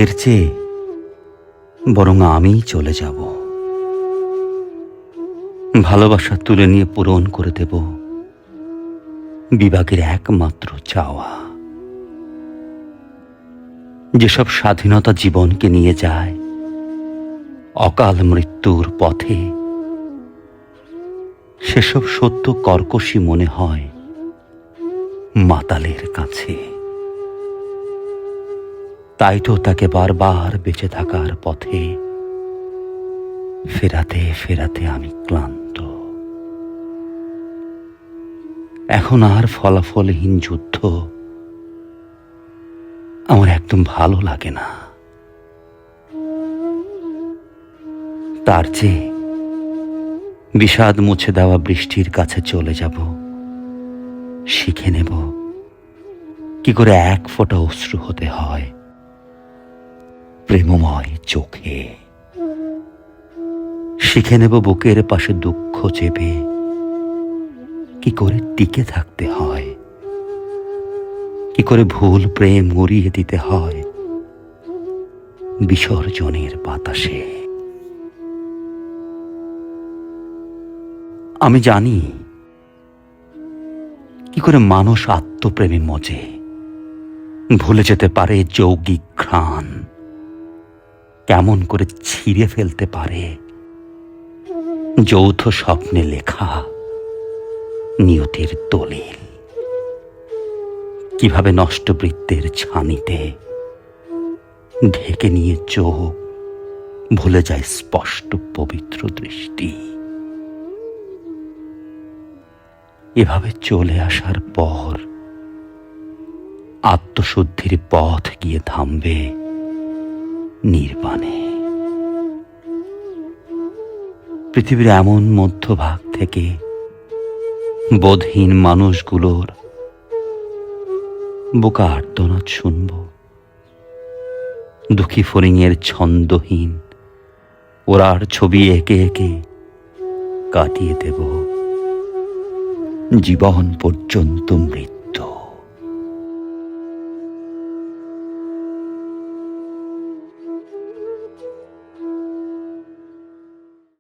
এর চেয়ে বরং আমিই চলে যাব, ভালোবাসা তুলে নিয়ে পূরণ করে দেব বিভাগের একমাত্র চাওয়া। যেসব স্বাধীনতা জীবনকে নিয়ে যায় অকাল মৃত্যুর পথে, সেসব সত্য কর্কশী মনে হয় মাতালের কাছে। তাই তো তাকে বারবার বেঁচে থাকার পথে ফেরাতে ফেরাতে আমি ক্লান্ত। এখন আর ফলাফলহীন যুদ্ধ আমার একদম ভালো লাগে না। তার চেয়ে বিষাদ মুছে দেওয়া বৃষ্টির কাছে চলে যাব, শিখে নেব কি করে এক ফোঁটা অশ্রু হতে হয় প্রেমময় চোখে। শিখে নেব বুকের পাশে দুঃখ চেপে কি করে টিকে থাকতে হয়, কি করে ভুল প্রেম উড়িয়ে দিতে হয় বিসর্জনের বাতাসে। আমি জানি কি করে মানুষ আত্মপ্রেমে মজে ভুলে যেতে পারে যৌগিক ঘ্রাণ, কেমন করে ছিঁড়ে ফেলতে পারে যৌথ স্বপ্নে লেখা নিয়তির দলিল, কিভাবে নষ্টবৃত্তের ছানিতে ঢেকে নিয়ে চোখ ভুলে যায় স্পষ্ট পবিত্র দৃষ্টি। এভাবে চলে আসার পর আত্মশুদ্ধির পথ গিয়ে থামবে নির্বাণে। পৃথিবীর এমন মধ্যভাগ থেকে বোধহীন মানুষগুলোর বোকা আর্তনাদ শুনব, দুঃখী ফড়িংয়ের ছন্দহীন ওরার ছবি এঁকে এঁকে কাটিয়ে দেব জীবন পর্যন্ত মৃত্যু।